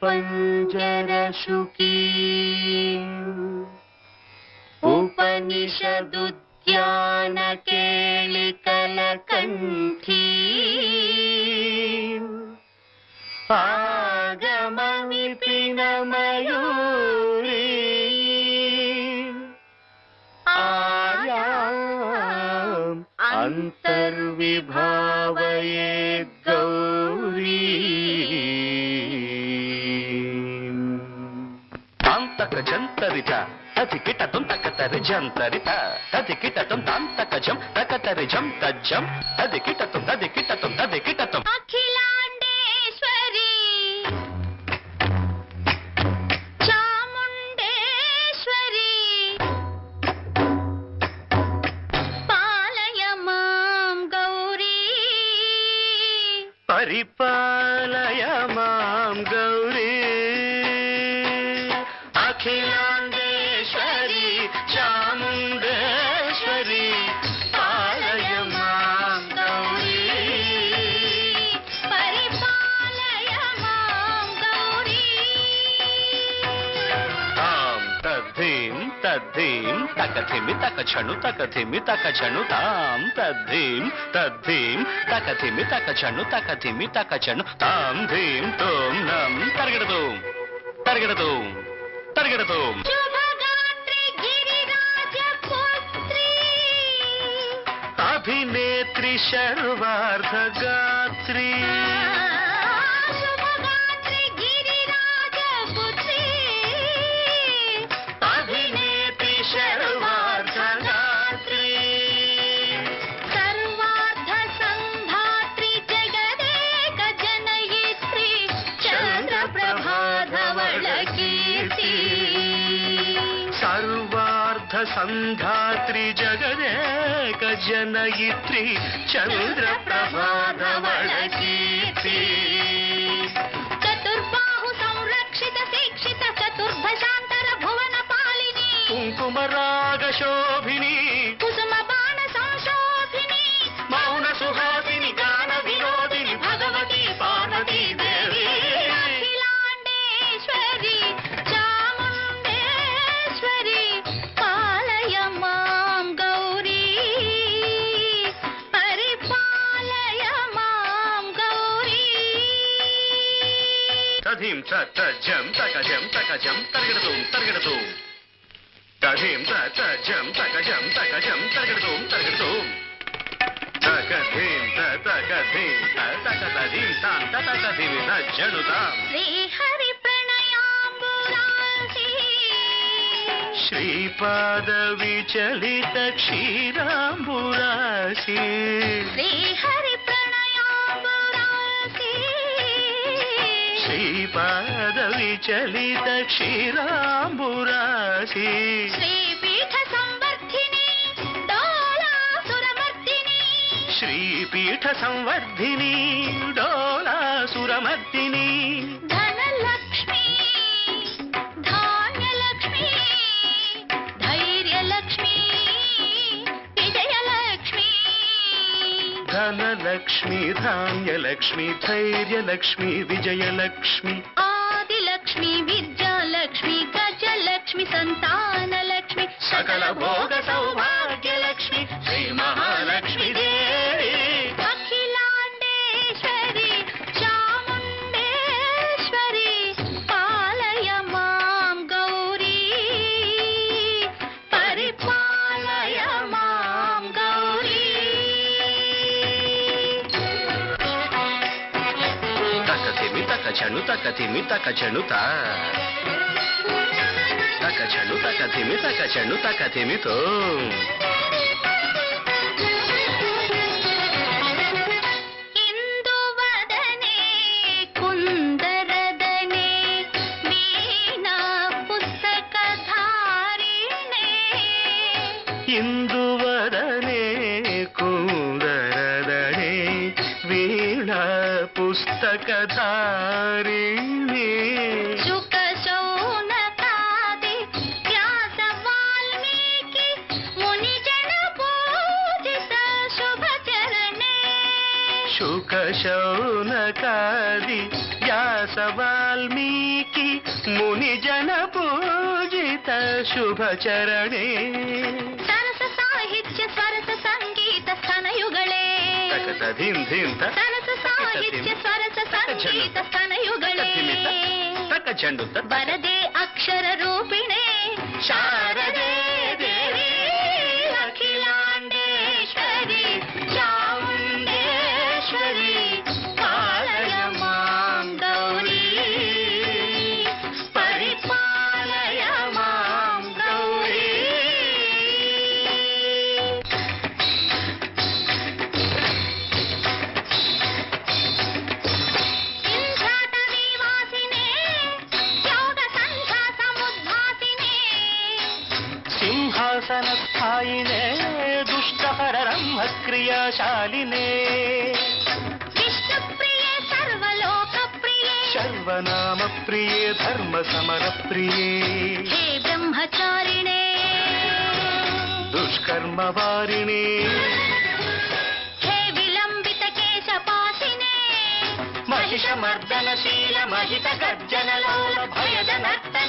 पञ्जरशुकी उपनिषदुद्यानकेलिकलकण्ठी आगमविपिनमयूरी आयाम् अन्तर्विभावयेद् गौरी जंतरित तथिकिटतुं तकतरि जंतरित तथिकिटतुं तांतकजं तकतरि जं तज्जं तथिकिटतुं तथिकिटतुं अखिलांडेश्वरी चामुंडेश्वरी पालय मां गौरी परिपालय मां गौरी अखिलांडेश्वरी चामुंडेश्वरी पालय मां गौरी परिपालय मां गौरी तां तद्धीं तकथिमि तकछनु तां तद्धीं तकथिमि तकछनु तां धीं तुं नं तर्गडतुं शुभगात्री गिरिराजपुत्री अभिनेत्री शर्वार्धगात्री शुभगात्री गिरिराजपुत्री अभिनेत्री शर्वार्धगात्री सर्वार्थ संधात्री जगदेक जनयित्री चन्द्रप्रभाधवल कीर्ति सर्वार्थ संधात्री जगदेक जनयित्री चन्द्रप्रभाधवल कीर्ति चतुर्बाहु संरक्षित शिक्षित चतुर्भुजान्तर भुवन पालिनी कुङ्कुमराग शोभिनी कुसुम बाण संशोभिनी मौन सुहासिनी गान विनोदिनी भगवती पार्वती देवी अखिलांडेश्वरी चामुंडेश्वरी पालय मां गौरी परिपालय मां गौरी तधीं तजं तकजं तर्गडतुं तधीं तजं तकजं तर्गडतुं तकधीं तकधीं तां तकधीं तज्जनुतां श्रीहरि प्रणयाम्बुरासी श्रीपाद विचलित क्षीराम्बुरासी श्रीहरि प्रणयाम्बुरासी श्रीपाद विचलित क्षीराम्बुरासी श्रीपीठ संवर्धिनी डोलासुरमर्दिनी श्रीपीठ संवर्धिनी डोलासुरमर्दिनी धनलक्ष्मी धान्यलक्ष्मी धैर्यलक्ष्मी विजयलक्ष्मी धनलक्ष्मी धान्यलक्ष्मी धैर्यलक्ष्मी विजयलक्ष्मी आदिलक्ष्मी विद्यालक्ष्मी गजलक्ष्मी संतानलक्ष्मी सकल भोग सौभाग्यलक्ष्मी श्री महालक्ष्मी देवी अखिलांडेश्वरी चामुंडेश्वरी पालय मां गौरी परिपालय मां गौरी तकथिमि तकछनु तकथिमि तो इंदुवदने कुंदरदने वीणा पुस्तकधारिणे इंदुवदने कुंदरदने वीणा पुस्तकधारिणे शुकशौनकादि व्यास वाल्मीकि मुनिजन पूजित शुभचरणे शुकशौनकादि వ్యాస వాల్మీకి ముని జన పూజిత శుభచరణే సరస సాహిత్య స్వరస సంగీత స్తనయుಗಳೇ సరస సాహిత్య స్వరస సంగీత స్తనయుಗಳೇ వరదే అక్షర రూపిణే శారదే దేవి అఖిలాండేశ్వరి చాముండేశ్వరి పాలయ మాం గౌరీ పరిపాలయ మాం గౌరీ. సింహాసనస్థాయినే దుష్టపరబ్రహ్మ క్రియాశాలినే విష్ణుప్రియే సర్వలోకప్రియే సర్వనామ ప్రియే ధర్మ సమర ప్రియే హే బ్రహ్మచారిణే దుష్కర్మ వారిణే హే విలంబిత కేశపాశినే మహిషమర్దనశీల మహిత గర్జనలోల భయద నర్తన